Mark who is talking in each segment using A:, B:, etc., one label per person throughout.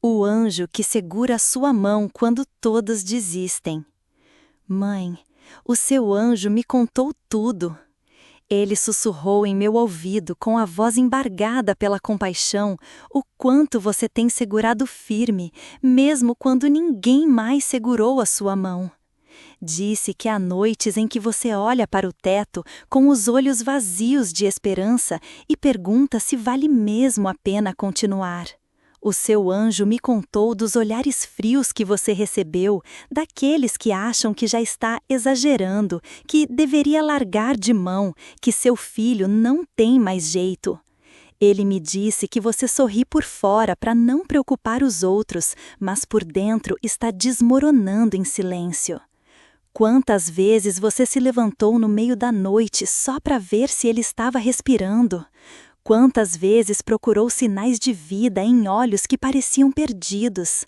A: O anjo que segura a sua mão quando todos desistem. Mãe, o seu anjo me contou tudo. Ele sussurrou em meu ouvido com a voz embargada pela compaixão o quanto você tem segurado firme, mesmo quando ninguém mais segurou a sua mão. Disse que há noites em que você olha para o teto com os olhos vazios de esperança e pergunta se vale mesmo a pena continuar. O seu anjo me contou dos olhares frios que você recebeu, daqueles que acham que já está exagerando, que deveria largar de mão, que seu filho não tem mais jeito. Ele me disse que você sorri por fora para não preocupar os outros, mas por dentro está desmoronando em silêncio. Quantas vezes você se levantou no meio da noite só para ver se ele estava respirando? Quantas vezes procurou sinais de vida em olhos que pareciam perdidos?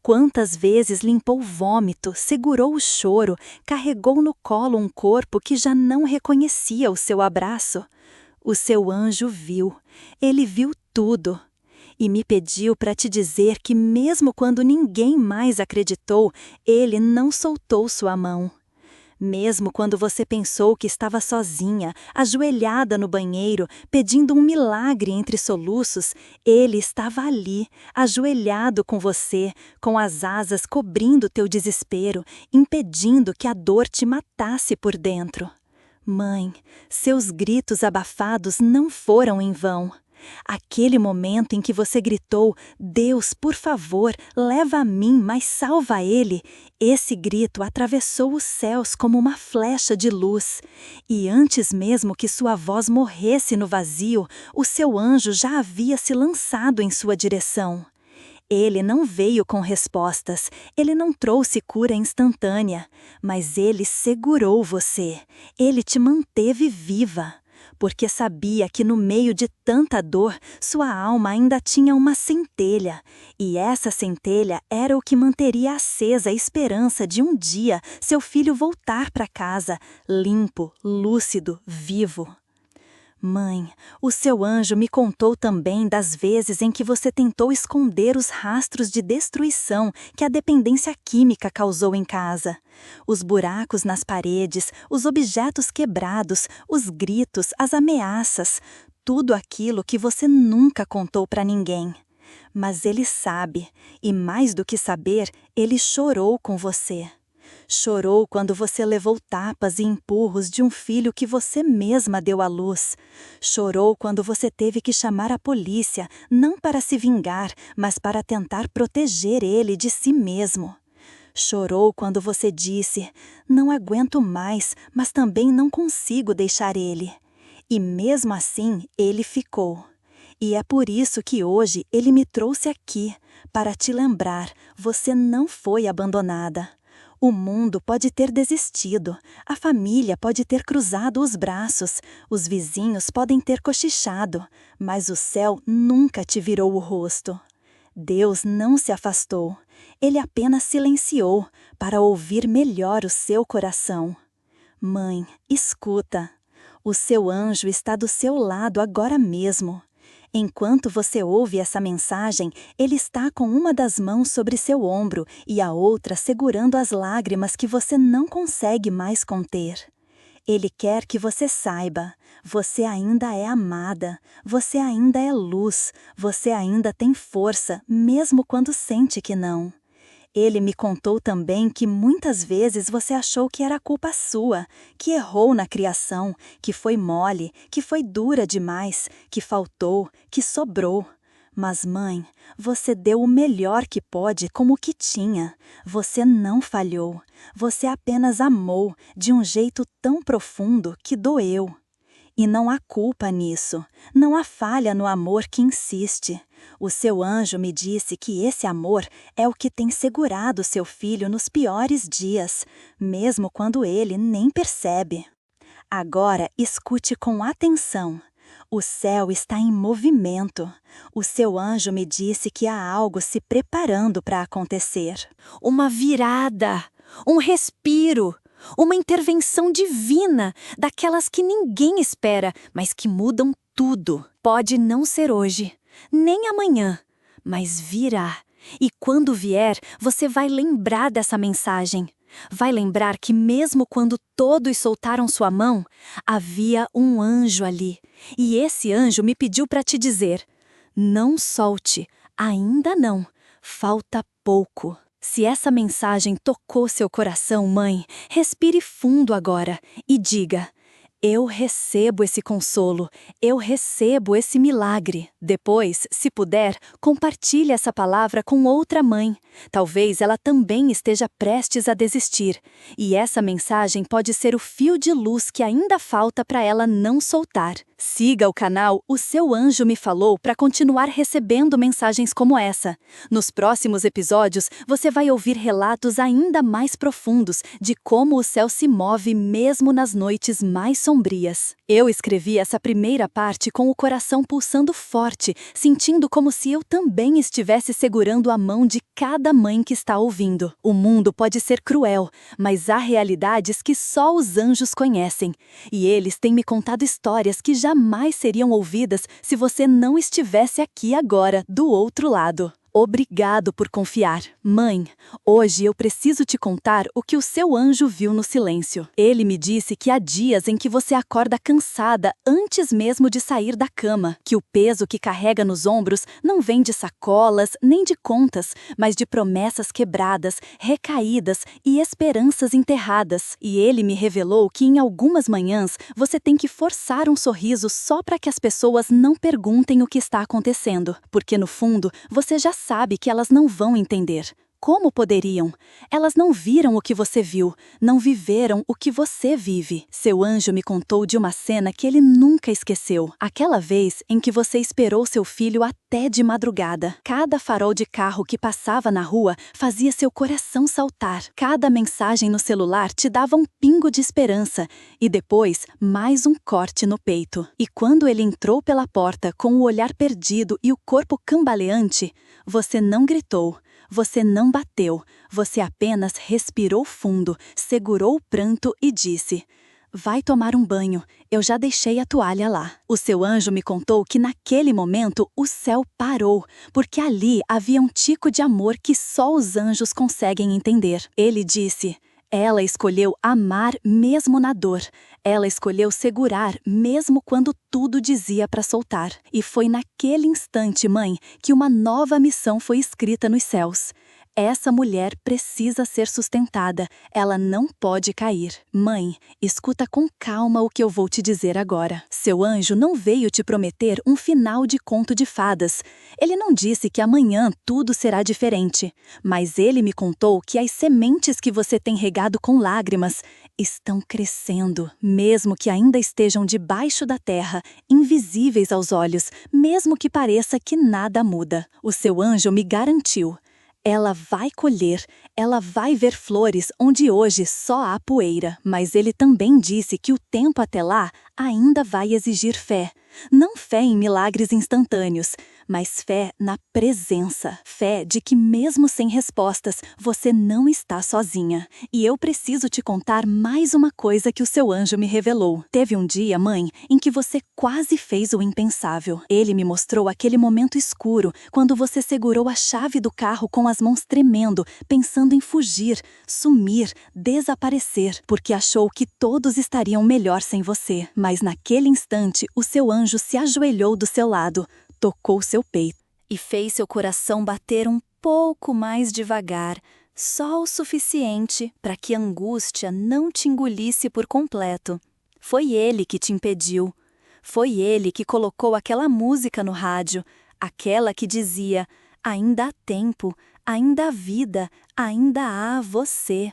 A: Quantas vezes limpou o vômito, segurou o choro, carregou no colo um corpo que já não reconhecia o seu abraço? O seu anjo viu, ele viu tudo. E me pediu para te dizer que mesmo quando ninguém mais acreditou, ele não soltou sua mão. Mesmo quando você pensou que estava sozinha, ajoelhada no banheiro, pedindo um milagre entre soluços, ele estava ali, ajoelhado com você, com as asas cobrindo teu desespero, impedindo que a dor te matasse por dentro. Mãe, seus gritos abafados não foram em vão. Aquele momento em que você gritou, Deus, por favor, leva a mim, mas salva ele, esse grito atravessou os céus como uma flecha de luz. E antes mesmo que sua voz morresse no vazio, o seu anjo já havia se lançado em sua direção. Ele não veio com respostas, ele não trouxe cura instantânea, mas ele segurou você, ele te manteve viva. Porque sabia que no meio de tanta dor, sua alma ainda tinha uma centelha, e essa centelha era o que manteria acesa a esperança de um dia seu filho voltar para casa, limpo, lúcido, vivo. Mãe, o seu anjo me contou também das vezes em que você tentou esconder os rastros de destruição que a dependência química causou em casa. Os buracos nas paredes, os objetos quebrados, os gritos, as ameaças, tudo aquilo que você nunca contou para ninguém. Mas ele sabe, e mais do que saber, ele chorou com você. Chorou quando você levou tapas e empurros de um filho que você mesma deu à luz. Chorou quando você teve que chamar a polícia, não para se vingar, mas para tentar proteger ele de si mesmo. Chorou quando você disse, não aguento mais, mas também não consigo deixar ele. E mesmo assim, ele ficou. E é por isso que hoje ele me trouxe aqui, para te lembrar, você não foi abandonada. O mundo pode ter desistido, a família pode ter cruzado os braços, os vizinhos podem ter cochichado, mas o céu nunca te virou o rosto. Deus não se afastou, ele apenas silenciou para ouvir melhor o seu coração. Mãe, escuta, o seu anjo está do seu lado agora mesmo. Enquanto você ouve essa mensagem, ele está com uma das mãos sobre seu ombro e a outra segurando as lágrimas que você não consegue mais conter. Ele quer que você saiba, você ainda é amada, você ainda é luz, você ainda tem força, mesmo quando sente que não. Ele me contou também que muitas vezes você achou que era culpa sua, que errou na criação, que foi mole, que foi dura demais, que faltou, que sobrou. Mas, mãe, você deu o melhor que pode com o que tinha. Você não falhou. Você apenas amou de um jeito tão profundo que doeu. E não há culpa nisso, não há falha no amor que insiste. O seu anjo me disse que esse amor é o que tem segurado seu filho nos piores dias, mesmo quando ele nem percebe. Agora escute com atenção. O céu está em movimento. O seu anjo me disse que há algo se preparando para acontecer. Uma virada, um respiro. Uma intervenção divina, daquelas que ninguém espera, mas que mudam tudo. Pode não ser hoje, nem amanhã, mas virá. E quando vier, você vai lembrar dessa mensagem. Vai lembrar que mesmo quando todos soltaram sua mão, havia um anjo ali. E esse anjo me pediu para te dizer: não solte, ainda não, falta pouco. Se essa mensagem tocou seu coração, mãe, respire fundo agora e diga: eu recebo esse consolo, eu recebo esse milagre. Depois, se puder, compartilhe essa palavra com outra mãe. Talvez ela também esteja prestes a desistir. E essa mensagem pode ser o fio de luz que ainda falta para ela não soltar. Siga o canal O Seu Anjo Me Falou para continuar recebendo mensagens como essa. Nos próximos episódios, você vai ouvir relatos ainda mais profundos de como o céu se move mesmo nas noites mais sombrias. Eu escrevi essa primeira parte com o coração pulsando forte, sentindo como se eu também estivesse segurando a mão de cada mãe que está ouvindo. O mundo pode ser cruel, mas há realidades que só os anjos conhecem. E eles têm me contado histórias que jamais seriam ouvidas se você não estivesse aqui agora, do outro lado. Obrigado por confiar. Mãe, hoje eu preciso te contar o que o seu anjo viu no silêncio. Ele me disse que há dias em que você acorda cansada antes mesmo de sair da cama, que o peso que carrega nos ombros não vem de sacolas nem de contas, mas de promessas quebradas, recaídas e esperanças enterradas. E ele me revelou que em algumas manhãs você tem que forçar um sorriso só para que as pessoas não perguntem o que está acontecendo, porque no fundo você já sabe que elas não vão entender. Como poderiam? Elas não viram o que você viu, não viveram o que você vive. Seu anjo me contou de uma cena que ele nunca esqueceu. Aquela vez em que você esperou seu filho até de madrugada. Cada farol de carro que passava na rua fazia seu coração saltar. Cada mensagem no celular te dava um pingo de esperança. E depois, mais um corte no peito. E quando ele entrou pela porta com o olhar perdido e o corpo cambaleante, você não gritou. Você não bateu, você apenas respirou fundo, segurou o pranto e disse: vai tomar um banho, eu já deixei a toalha lá. O seu anjo me contou que naquele momento o céu parou, porque ali havia um tico de amor que só os anjos conseguem entender. Ele disse: ela escolheu amar mesmo na dor. Ela escolheu segurar mesmo quando tudo dizia para soltar. E foi naquele instante, mãe, que uma nova missão foi escrita nos céus. Essa mulher precisa ser sustentada, ela não pode cair. Mãe, escuta com calma o que eu vou te dizer agora. Seu anjo não veio te prometer um final de conto de fadas. Ele não disse que amanhã tudo será diferente. Mas ele me contou que as sementes que você tem regado com lágrimas estão crescendo, mesmo que ainda estejam debaixo da terra, invisíveis aos olhos, mesmo que pareça que nada muda. O seu anjo me garantiu. Ela vai colher, ela vai ver flores onde hoje só há poeira. Mas ele também disse que o tempo até lá ainda vai exigir fé. Não fé em milagres instantâneos, mas fé na presença. Fé de que mesmo sem respostas, você não está sozinha. E eu preciso te contar mais uma coisa que o seu anjo me revelou. Teve um dia, mãe, em que você quase fez o impensável. Ele me mostrou aquele momento escuro, quando você segurou a chave do carro com as mãos tremendo, pensando em fugir, sumir, desaparecer, porque achou que todos estariam melhor sem você. Mas naquele instante, o seu anjo se ajoelhou do seu lado, tocou seu peito e fez seu coração bater um pouco mais devagar, só o suficiente para que a angústia não te engolisse por completo. Foi ele que te impediu. Foi ele que colocou aquela música no rádio, aquela que dizia: ainda há tempo, ainda há vida, ainda há você.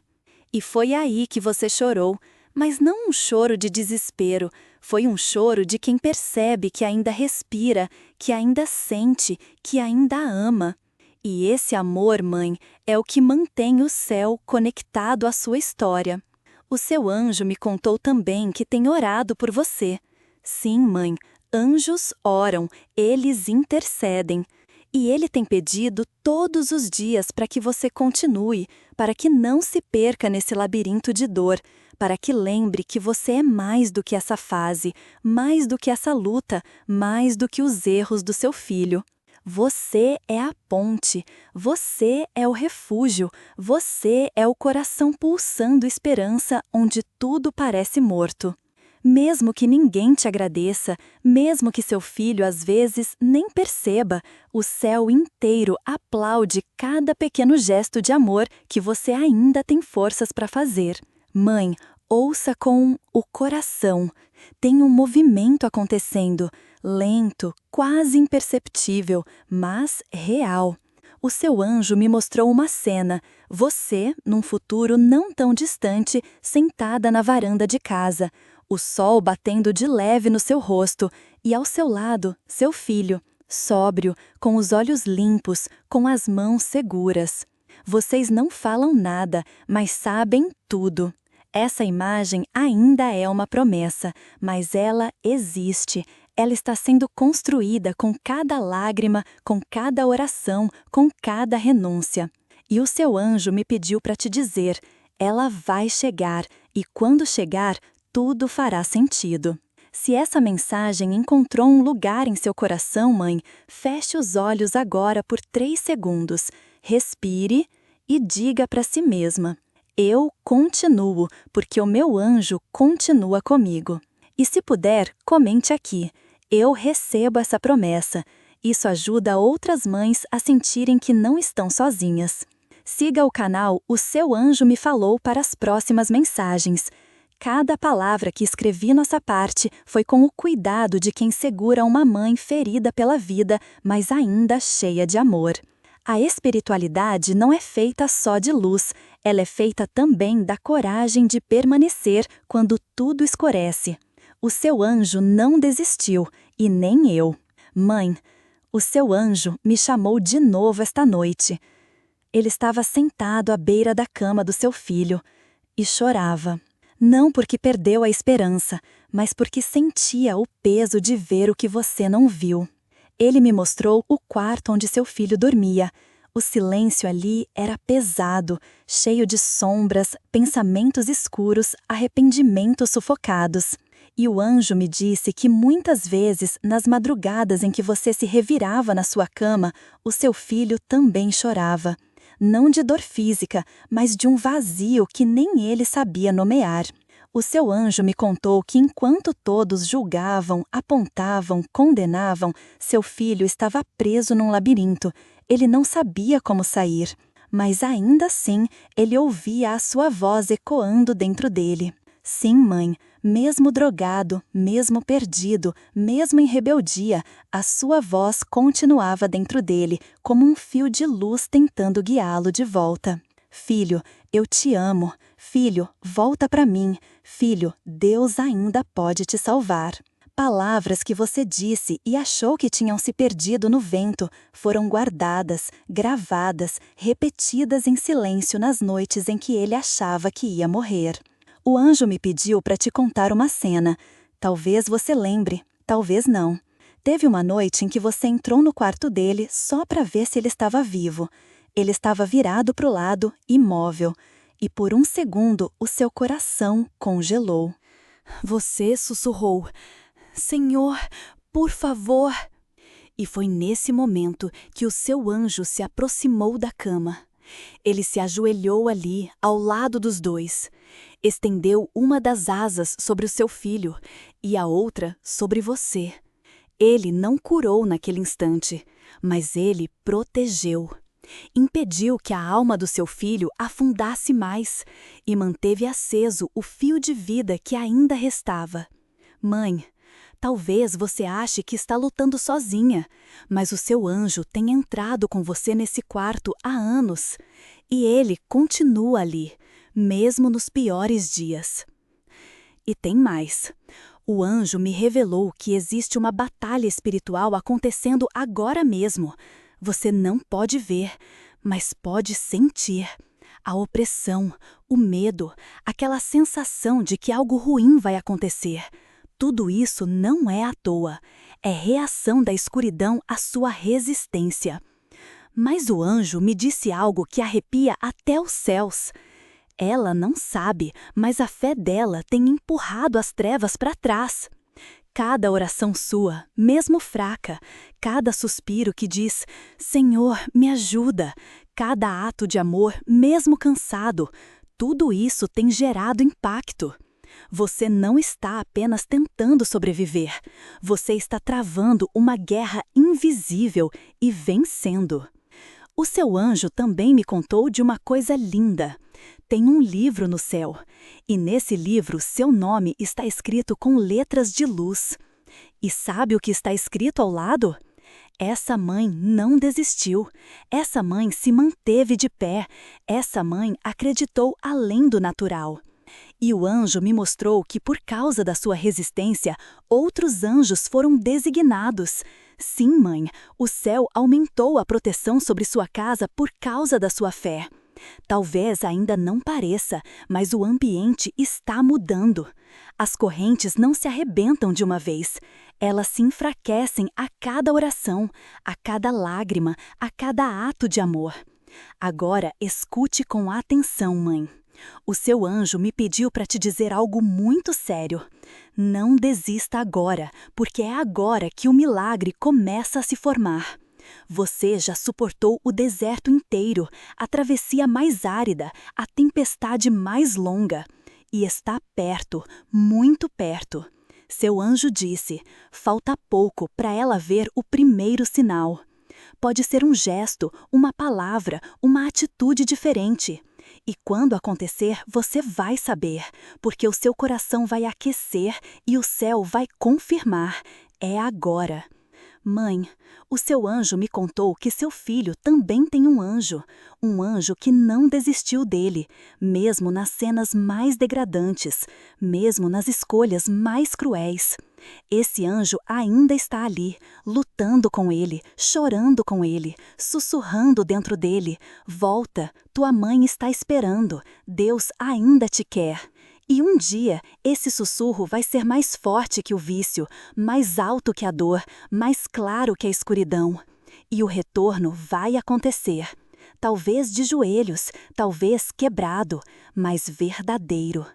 A: E foi aí que você chorou, mas não um choro de desespero, foi um choro de quem percebe que ainda respira, que ainda sente, que ainda ama. E esse amor, mãe, é o que mantém o céu conectado à sua história. O seu anjo me contou também que tem orado por você. Sim, mãe, anjos oram, eles intercedem. E ele tem pedido todos os dias para que você continue, para que não se perca nesse labirinto de dor, para que lembre que você é mais do que essa fase, mais do que essa luta, mais do que os erros do seu filho. Você é a ponte, você é o refúgio, você é o coração pulsando esperança onde tudo parece morto. Mesmo que ninguém te agradeça, mesmo que seu filho às vezes nem perceba, o céu inteiro aplaude cada pequeno gesto de amor que você ainda tem forças para fazer. Mãe, ouça com o coração. Tem um movimento acontecendo, lento, quase imperceptível, mas real. O seu anjo me mostrou uma cena, você, num futuro não tão distante, sentada na varanda de casa, o sol batendo de leve no seu rosto, e ao seu lado, seu filho, sóbrio, com os olhos limpos, com as mãos seguras. Vocês não falam nada, mas sabem tudo. Essa imagem ainda é uma promessa, mas ela existe. Ela está sendo construída com cada lágrima, com cada oração, com cada renúncia. E o seu anjo me pediu para te dizer, ela vai chegar, e quando chegar, tudo fará sentido. Se essa mensagem encontrou um lugar em seu coração, mãe, feche os olhos agora por 3 segundos, respire e diga para si mesma, eu continuo, porque o meu anjo continua comigo. E se puder, comente aqui, eu recebo essa promessa. Isso ajuda outras mães a sentirem que não estão sozinhas. Siga o canal O Seu Anjo Me Falou para as próximas mensagens. Cada palavra que escrevi nessa parte foi com o cuidado de quem segura uma mãe ferida pela vida, mas ainda cheia de amor. A espiritualidade não é feita só de luz, ela é feita também da coragem de permanecer quando tudo escurece. O seu anjo não desistiu, e nem eu. Mãe, o seu anjo me chamou de novo esta noite. Ele estava sentado à beira da cama do seu filho e chorava. Não porque perdeu a esperança, mas porque sentia o peso de ver o que você não viu. Ele me mostrou o quarto onde seu filho dormia. O silêncio ali era pesado, cheio de sombras, pensamentos escuros, arrependimentos sufocados. E o anjo me disse que muitas vezes, nas madrugadas em que você se revirava na sua cama, o seu filho também chorava. Não de dor física, mas de um vazio que nem ele sabia nomear. O seu anjo me contou que enquanto todos julgavam, apontavam, condenavam, seu filho estava preso num labirinto. Ele não sabia como sair, mas ainda assim ele ouvia a sua voz ecoando dentro dele. Sim, mãe, mesmo drogado, mesmo perdido, mesmo em rebeldia, a sua voz continuava dentro dele, como um fio de luz tentando guiá-lo de volta. Filho, eu te amo. Filho, volta para mim. Filho, Deus ainda pode te salvar. Palavras que você disse e achou que tinham se perdido no vento foram guardadas, gravadas, repetidas em silêncio nas noites em que ele achava que ia morrer. O anjo me pediu para te contar uma cena. Talvez você lembre, talvez não. Teve uma noite em que você entrou no quarto dele só para ver se ele estava vivo. Ele estava virado para o lado, imóvel. E por um segundo o seu coração congelou. Você sussurrou, Senhor, por favor. E foi nesse momento que o seu anjo se aproximou da cama. Ele se ajoelhou ali, ao lado dos dois. Estendeu uma das asas sobre o seu filho e a outra sobre você. Ele não curou naquele instante, mas ele protegeu. Impediu que a alma do seu filho afundasse mais e manteve aceso o fio de vida que ainda restava. Mãe, talvez você ache que está lutando sozinha, mas o seu anjo tem entrado com você nesse quarto há anos. E ele continua ali, mesmo nos piores dias. E tem mais. O anjo me revelou que existe uma batalha espiritual acontecendo agora mesmo. Você não pode ver, mas pode sentir. A opressão, o medo, aquela sensação de que algo ruim vai acontecer. Tudo isso não é à toa. É reação da escuridão à sua resistência. Mas o anjo me disse algo que arrepia até os céus. Ela não sabe, mas a fé dela tem empurrado as trevas para trás. Cada oração sua, mesmo fraca, cada suspiro que diz, Senhor, me ajuda, cada ato de amor, mesmo cansado, tudo isso tem gerado impacto. Você não está apenas tentando sobreviver, você está travando uma guerra invisível e vencendo. O seu anjo também me contou de uma coisa linda. Tem um livro no céu, e nesse livro seu nome está escrito com letras de luz. E sabe o que está escrito ao lado? Essa mãe não desistiu, essa mãe se manteve de pé, essa mãe acreditou além do natural. E o anjo me mostrou que por causa da sua resistência, outros anjos foram designados. Sim, mãe, o céu aumentou a proteção sobre sua casa por causa da sua fé. Talvez ainda não pareça, mas o ambiente está mudando. As correntes não se arrebentam de uma vez. Elas se enfraquecem a cada oração, a cada lágrima, a cada ato de amor. Agora escute com atenção, mãe. O seu anjo me pediu para te dizer algo muito sério. Não desista agora, porque é agora que o milagre começa a se formar. Você já suportou o deserto inteiro, a travessia mais árida, a tempestade mais longa. E está perto, muito perto. Seu anjo disse, falta pouco para ela ver o primeiro sinal. Pode ser um gesto, uma palavra, uma atitude diferente. E quando acontecer, você vai saber, porque o seu coração vai aquecer e o céu vai confirmar. É agora. Mãe, o seu anjo me contou que seu filho também tem um anjo que não desistiu dele, mesmo nas cenas mais degradantes, mesmo nas escolhas mais cruéis. Esse anjo ainda está ali, lutando com ele, chorando com ele, sussurrando dentro dele. Volta, tua mãe está esperando, Deus ainda te quer. E um dia, esse sussurro vai ser mais forte que o vício, mais alto que a dor, mais claro que a escuridão. E o retorno vai acontecer. Talvez de joelhos, talvez quebrado, mas verdadeiro.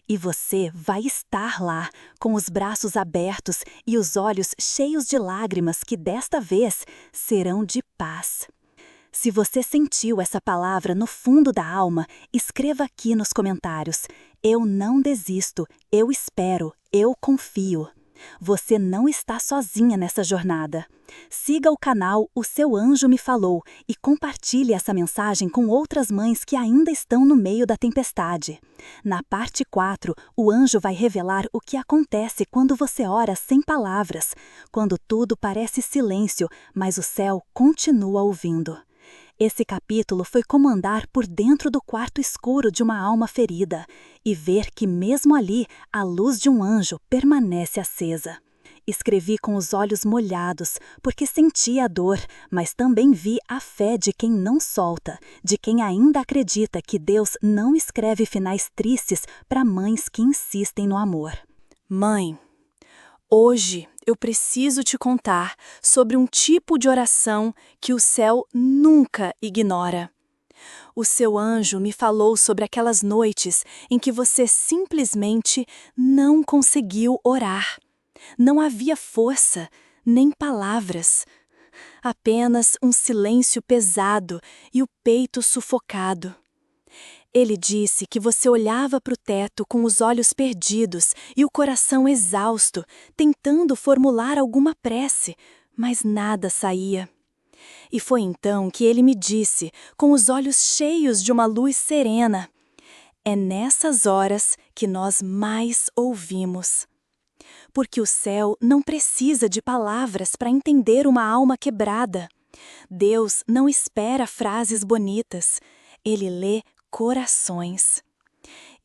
A: E você vai estar lá, com os braços abertos e os olhos cheios de lágrimas que desta vez serão de paz. Se você sentiu essa palavra no fundo da alma, escreva aqui nos comentários. Eu não desisto, eu espero, eu confio. Você não está sozinha nessa jornada. Siga o canal O Seu Anjo Me Falou e compartilhe essa mensagem com outras mães que ainda estão no meio da tempestade. Na parte 4, o anjo vai revelar o que acontece quando você ora sem palavras, quando tudo parece silêncio, mas o céu continua ouvindo. Esse capítulo foi como andar por dentro do quarto escuro de uma alma ferida e ver que mesmo ali a luz de um anjo permanece acesa. Escrevi com os olhos molhados, porque senti a dor, mas também vi a fé de quem não solta, de quem ainda acredita que Deus não escreve finais tristes para mães que insistem no amor. Mãe, hoje eu preciso te contar sobre um tipo de oração que o céu nunca ignora. O seu anjo me falou sobre aquelas noites em que você simplesmente não conseguiu orar. Não havia força, nem palavras. Apenas um silêncio pesado e o peito sufocado. Ele disse que você olhava para o teto com os olhos perdidos e o coração exausto, tentando formular alguma prece, mas nada saía. E foi então que ele me disse, com os olhos cheios de uma luz serena, é nessas horas que nós mais ouvimos. Porque o céu não precisa de palavras para entender uma alma quebrada. Deus não espera frases bonitas, ele lê corações.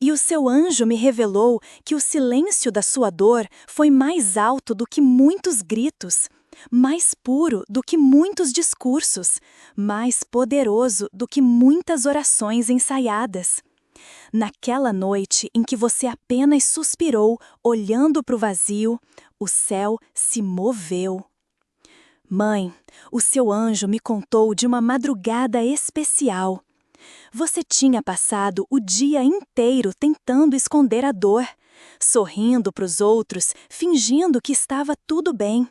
A: E o seu anjo me revelou que o silêncio da sua dor foi mais alto do que muitos gritos, mais puro do que muitos discursos, mais poderoso do que muitas orações ensaiadas. Naquela noite em que você apenas suspirou, olhando para o vazio, o céu se moveu. Mãe, o seu anjo me contou de uma madrugada especial. Você tinha passado o dia inteiro tentando esconder a dor, sorrindo para os outros, fingindo que estava tudo bem.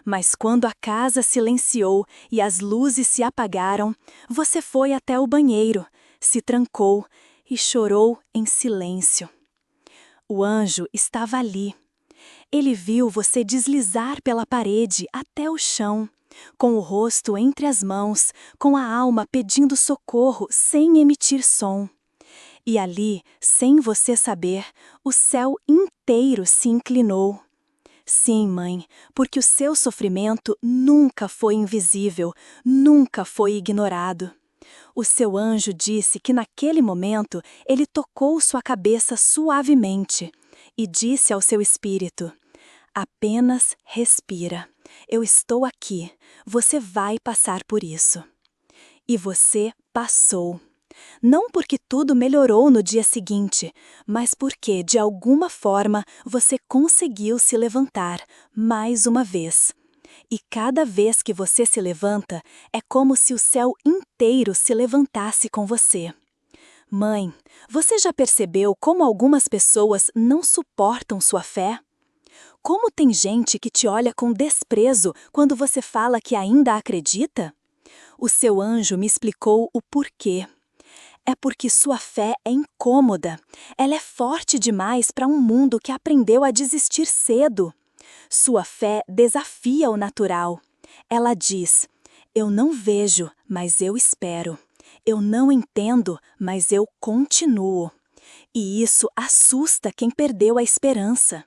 A: Mas quando a casa silenciou e as luzes se apagaram, você foi até o banheiro, se trancou e chorou em silêncio. O anjo estava ali. Ele viu você deslizar pela parede até o chão, com o rosto entre as mãos, com a alma pedindo socorro sem emitir som. E ali, sem você saber, o céu inteiro se inclinou. Sim, mãe, porque o seu sofrimento nunca foi invisível, nunca foi ignorado. O seu anjo disse que naquele momento ele tocou sua cabeça suavemente e disse ao seu espírito: apenas respira. Eu estou aqui. Você vai passar por isso. E você passou. Não porque tudo melhorou no dia seguinte, mas porque, de alguma forma, você conseguiu se levantar mais uma vez. E cada vez que você se levanta, é como se o céu inteiro se levantasse com você. Mãe, você já percebeu como algumas pessoas não suportam sua fé? Como tem gente que te olha com desprezo quando você fala que ainda acredita? O seu anjo me explicou o porquê. É porque sua fé é incômoda. Ela é forte demais para um mundo que aprendeu a desistir cedo. Sua fé desafia o natural. Ela diz: eu não vejo, mas eu espero. Eu não entendo, mas eu continuo. E isso assusta quem perdeu a esperança.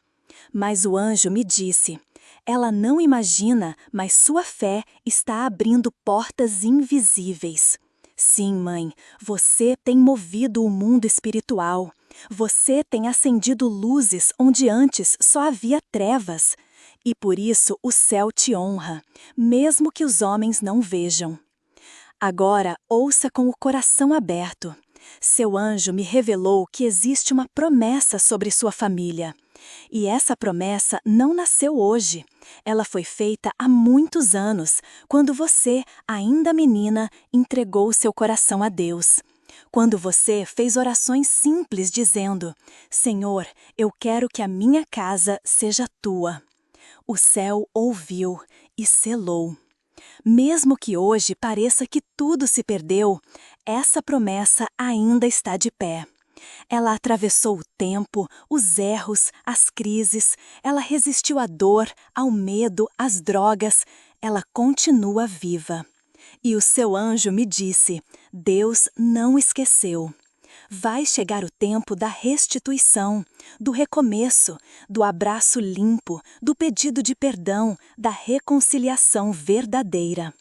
A: Mas o anjo me disse: ela não imagina, mas sua fé está abrindo portas invisíveis. Sim, mãe, você tem movido o mundo espiritual. Você tem acendido luzes onde antes só havia trevas. E por isso o céu te honra, mesmo que os homens não vejam. Agora ouça com o coração aberto. Seu anjo me revelou que existe uma promessa sobre sua família. E essa promessa não nasceu hoje. Ela foi feita há muitos anos, quando você, ainda menina, entregou seu coração a Deus. Quando você fez orações simples dizendo: Senhor, eu quero que a minha casa seja tua. O céu ouviu e selou. Mesmo que hoje pareça que tudo se perdeu, essa promessa ainda está de pé. Ela atravessou o tempo, os erros, as crises, ela resistiu à dor, ao medo, às drogas, ela continua viva. E o seu anjo me disse: Deus não esqueceu. Vai chegar o tempo da restituição, do recomeço, do abraço limpo, do pedido de perdão, da reconciliação verdadeira.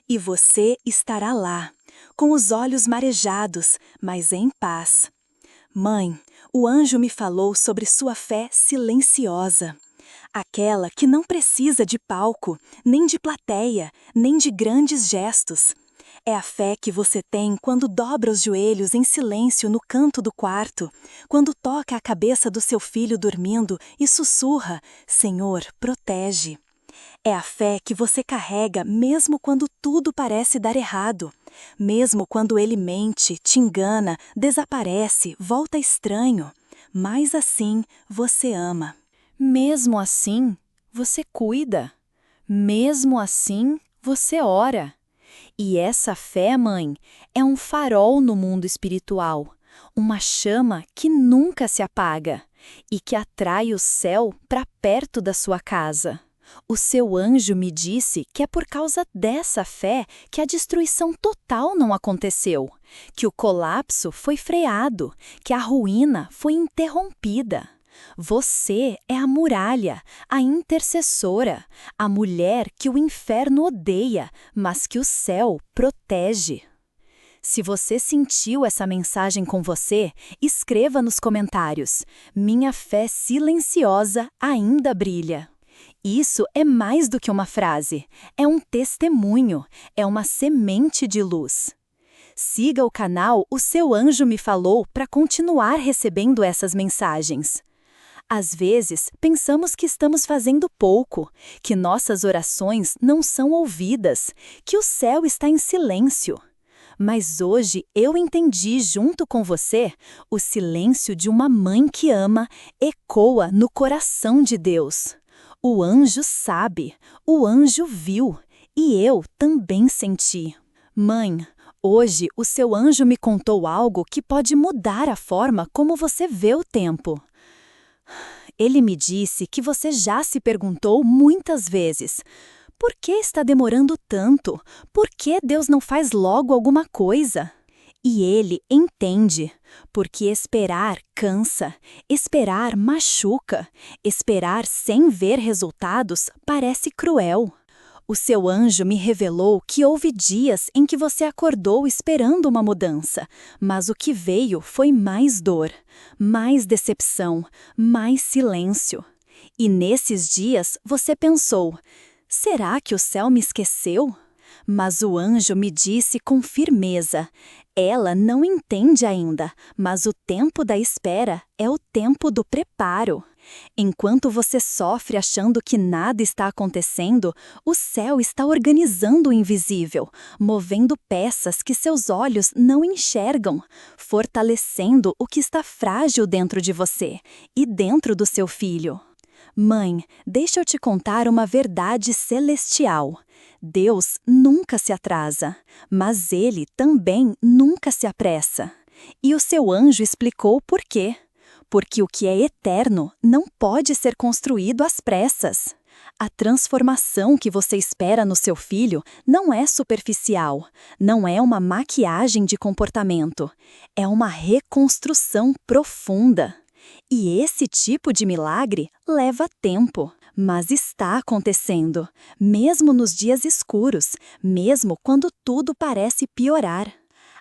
A: E você estará lá, com os olhos marejados, mas em paz. Mãe, o anjo me falou sobre sua fé silenciosa. Aquela que não precisa de palco, nem de plateia, nem de grandes gestos. É a fé que você tem quando dobra os joelhos em silêncio no canto do quarto, quando toca a cabeça do seu filho dormindo e sussurra: Senhor, protege. É a fé que você carrega mesmo quando tudo parece dar errado, mesmo quando ele mente, te engana, desaparece, volta estranho. Mas assim você ama. Mesmo assim, você cuida. Mesmo assim, você ora. E essa fé, mãe, é um farol no mundo espiritual, uma chama que nunca se apaga e que atrai o céu para perto da sua casa. O seu anjo me disse que é por causa dessa fé que a destruição total não aconteceu, que o colapso foi freado, que a ruína foi interrompida. Você é a muralha, a intercessora, a mulher que o inferno odeia, mas que o céu protege. Se você sentiu essa mensagem com você, escreva nos comentários: minha fé silenciosa ainda brilha. Isso é mais do que uma frase, é um testemunho, é uma semente de luz. Siga o canal O Seu Anjo Me Falou para continuar recebendo essas mensagens. Às vezes, pensamos que estamos fazendo pouco, que nossas orações não são ouvidas, que o céu está em silêncio. Mas hoje eu entendi junto com você, o silêncio de uma mãe que ama ecoa no coração de Deus. O anjo sabe, o anjo viu, e eu também senti. Mãe, hoje o seu anjo me contou algo que pode mudar a forma como você vê o tempo. Ele me disse que você já se perguntou muitas vezes: por que está demorando tanto? Por que Deus não faz logo alguma coisa? E ele entende, porque esperar cansa, esperar machuca, esperar sem ver resultados parece cruel. O seu anjo me revelou que houve dias em que você acordou esperando uma mudança, mas o que veio foi mais dor, mais decepção, mais silêncio. E nesses dias você pensou: será que o céu me esqueceu? Mas o anjo me disse com firmeza: ela não entende ainda, mas o tempo da espera é o tempo do preparo. Enquanto você sofre achando que nada está acontecendo, o céu está organizando o invisível, movendo peças que seus olhos não enxergam, fortalecendo o que está frágil dentro de você e dentro do seu filho. Mãe, deixa eu te contar uma verdade celestial. Deus nunca se atrasa, mas Ele também nunca se apressa. E o seu anjo explicou por quê. Porque o que é eterno não pode ser construído às pressas. A transformação que você espera no seu filho não é superficial, não é uma maquiagem de comportamento, é uma reconstrução profunda. E esse tipo de milagre leva tempo, mas está acontecendo, mesmo nos dias escuros, mesmo quando tudo parece piorar.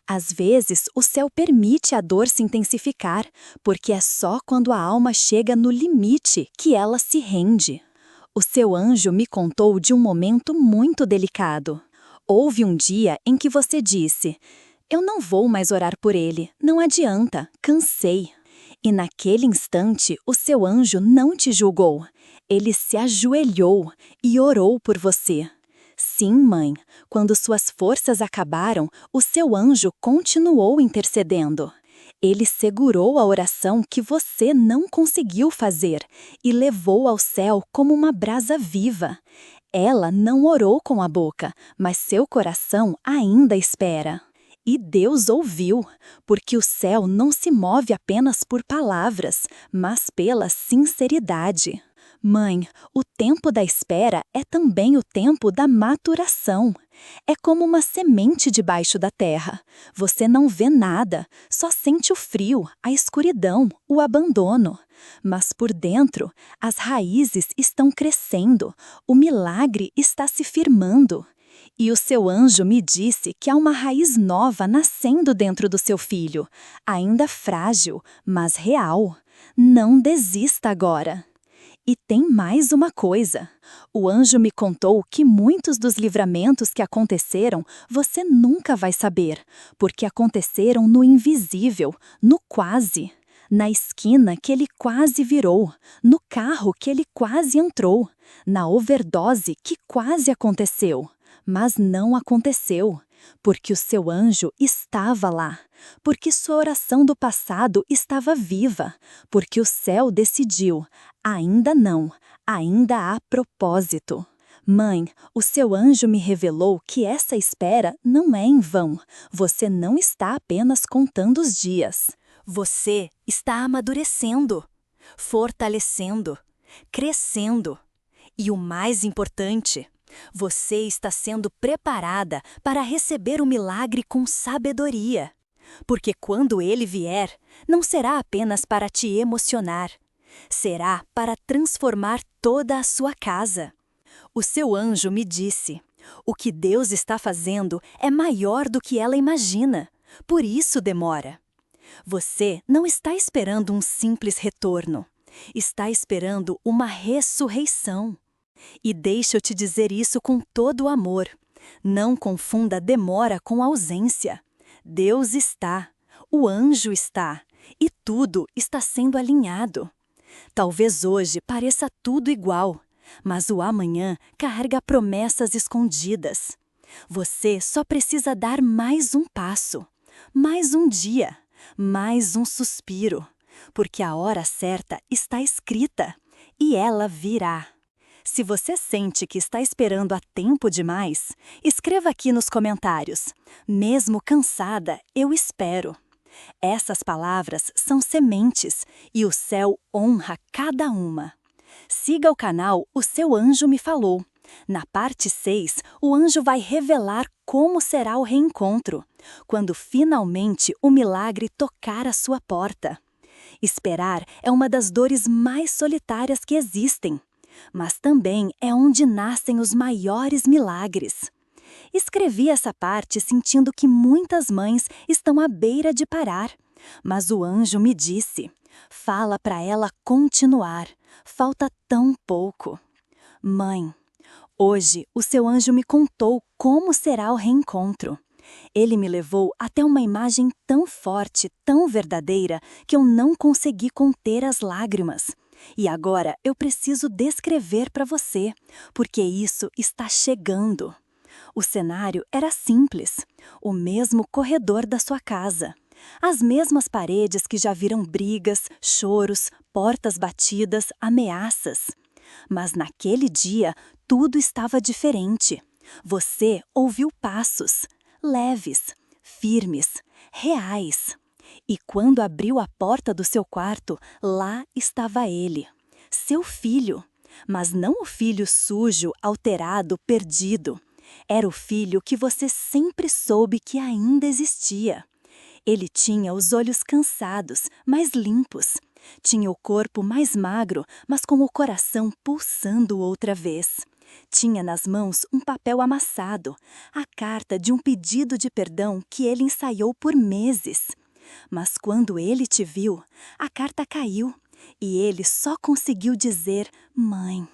A: Às vezes, o céu permite a dor se intensificar, porque é só quando a alma chega no limite que ela se rende. O seu anjo me contou de um momento muito delicado. Houve um dia em que você disse: eu não vou mais orar por ele, não adianta, cansei. E naquele instante, o seu anjo não te julgou. Ele se ajoelhou e orou por você. Sim, mãe, quando suas forças acabaram, o seu anjo continuou intercedendo. Ele segurou a oração que você não conseguiu fazer e levou ao céu como uma brasa viva. Ela não orou com a boca, mas seu coração ainda espera. E Deus ouviu, porque o céu não se move apenas por palavras, mas pela sinceridade. Mãe, o tempo da espera é também o tempo da maturação. É como uma semente debaixo da terra. Você não vê nada, só sente o frio, a escuridão, o abandono. Mas por dentro, as raízes estão crescendo, o milagre está se firmando. E o seu anjo me disse que há uma raiz nova nascendo dentro do seu filho, ainda frágil, mas real. Não desista agora. E tem mais uma coisa. O anjo me contou que muitos dos livramentos que aconteceram você nunca vai saber, porque aconteceram no invisível, no quase. Na esquina que ele quase virou, no carro que ele quase entrou, na overdose que quase aconteceu. Mas não aconteceu, porque o seu anjo estava lá, porque sua oração do passado estava viva, porque o céu decidiu: ainda não, ainda há propósito. Mãe, o seu anjo me revelou que essa espera não é em vão. Você não está apenas contando os dias. Você está amadurecendo, fortalecendo, crescendo. E o mais importante, você está sendo preparada para receber o milagre com sabedoria. Porque quando ele vier, não será apenas para te emocionar. Será para transformar toda a sua casa. O seu anjo me disse: o que Deus está fazendo é maior do que ela imagina. Por isso demora. Você não está esperando um simples retorno. Está esperando uma ressurreição. E deixa eu te dizer isso com todo o amor. Não confunda demora com ausência. Deus está, o anjo está, e tudo está sendo alinhado. Talvez hoje pareça tudo igual, mas o amanhã carrega promessas escondidas. Você só precisa dar mais um passo, mais um dia, mais um suspiro, porque a hora certa está escrita e ela virá. Se você sente que está esperando há tempo demais, escreva aqui nos comentários. Mesmo cansada, eu espero. Essas palavras são sementes e o céu honra cada uma. Siga o canal O Seu Anjo Me Falou. Na parte 6, o anjo vai revelar como será o reencontro, quando finalmente o milagre tocar a sua porta. Esperar é uma das dores mais solitárias que existem, mas também é onde nascem os maiores milagres. Escrevi essa parte sentindo que muitas mães estão à beira de parar, mas o anjo me disse: fala para ela continuar, falta tão pouco. Mãe, hoje o seu anjo me contou como será o reencontro. Ele me levou até uma imagem tão forte, tão verdadeira, que eu não consegui conter as lágrimas. E agora eu preciso descrever para você, porque isso está chegando. O cenário era simples, o mesmo corredor da sua casa. As mesmas paredes que já viram brigas, choros, portas batidas, ameaças. Mas naquele dia, tudo estava diferente. Você ouviu passos, leves, firmes, reais. E quando abriu a porta do seu quarto, lá estava ele, seu filho. Mas não o filho sujo, alterado, perdido. Era o filho que você sempre soube que ainda existia. Ele tinha os olhos cansados, mas limpos. Tinha o corpo mais magro, mas com o coração pulsando outra vez. Tinha nas mãos um papel amassado, a carta de um pedido de perdão que ele ensaiou por meses. Mas quando ele te viu, a carta caiu e ele só conseguiu dizer mãe.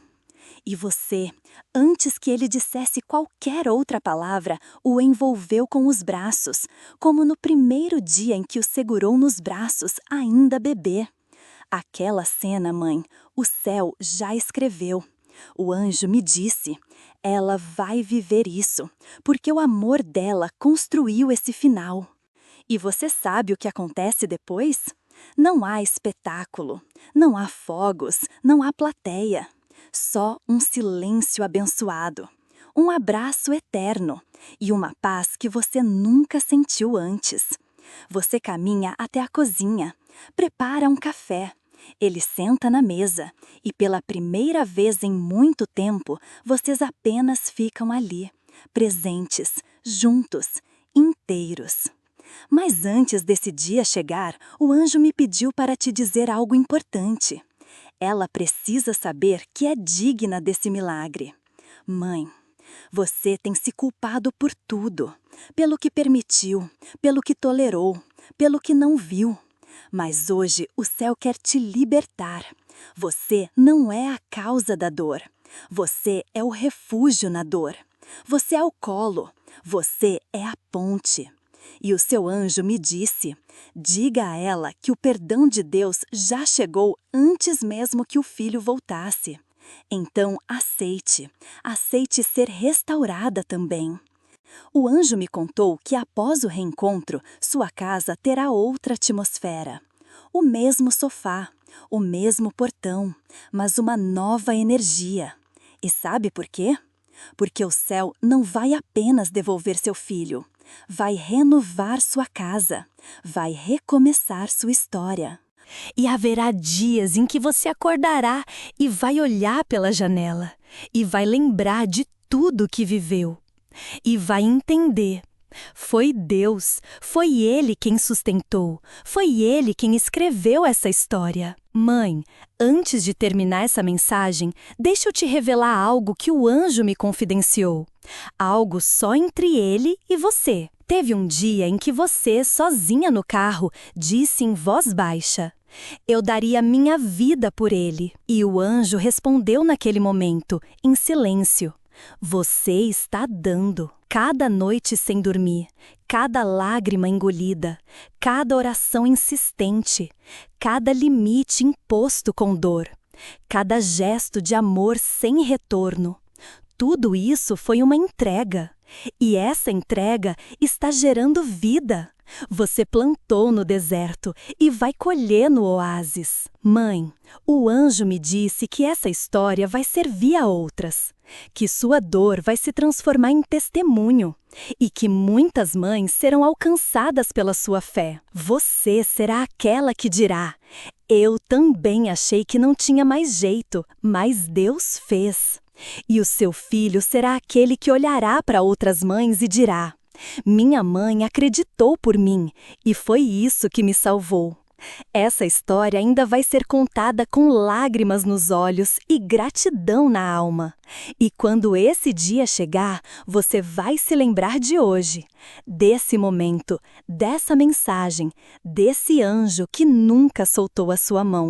A: E você, antes que ele dissesse qualquer outra palavra, o envolveu com os braços, como no primeiro dia em que o segurou nos braços, ainda bebê. Aquela cena, mãe, o céu já escreveu. O anjo me disse, ela vai viver isso, porque o amor dela construiu esse final. E você sabe o que acontece depois? Não há espetáculo, não há fogos, não há plateia. Só um silêncio abençoado, um abraço eterno e uma paz que você nunca sentiu antes. Você caminha até a cozinha, prepara um café. Ele senta na mesa e pela primeira vez em muito tempo, vocês apenas ficam ali, presentes, juntos, inteiros. Mas antes desse dia chegar, o anjo me pediu para te dizer algo importante. Ela precisa saber que é digna desse milagre. Mãe, você tem se culpado por tudo, pelo que permitiu, pelo que tolerou, pelo que não viu. Mas hoje o céu quer te libertar. Você não é a causa da dor. Você é o refúgio na dor. Você é o colo. Você é a ponte. E o seu anjo me disse, diga a ela que o perdão de Deus já chegou antes mesmo que o filho voltasse. Então aceite ser restaurada também. O anjo me contou que após o reencontro, sua casa terá outra atmosfera. O mesmo sofá, o mesmo portão, mas uma nova energia. E sabe por quê? Porque o céu não vai apenas devolver seu filho, vai renovar sua casa, vai recomeçar sua história. E haverá dias em que você acordará e vai olhar pela janela, e vai lembrar de tudo que viveu. E vai entender. Foi Deus, foi Ele quem sustentou, foi Ele quem escreveu essa história. Mãe, antes de terminar essa mensagem, deixa eu te revelar algo que o anjo me confidenciou. Algo só entre ele e você. Teve um dia em que você, sozinha no carro, disse em voz baixa: eu daria minha vida por ele. E o anjo respondeu naquele momento, em silêncio: você está dando. Cada noite sem dormir, cada lágrima engolida, cada oração insistente, cada limite imposto com dor, cada gesto de amor sem retorno. Tudo isso foi uma entrega. E essa entrega está gerando vida. Você plantou no deserto e vai colher no oásis. Mãe, o anjo me disse que essa história vai servir a outras, que sua dor vai se transformar em testemunho e que muitas mães serão alcançadas pela sua fé. Você será aquela que dirá: eu também achei que não tinha mais jeito, mas Deus fez. E o seu filho será aquele que olhará para outras mães e dirá: minha mãe acreditou por mim, e foi isso que me salvou. Essa história ainda vai ser contada com lágrimas nos olhos e gratidão na alma. E quando esse dia chegar, você vai se lembrar de hoje, desse momento, dessa mensagem, desse anjo que nunca soltou a sua mão.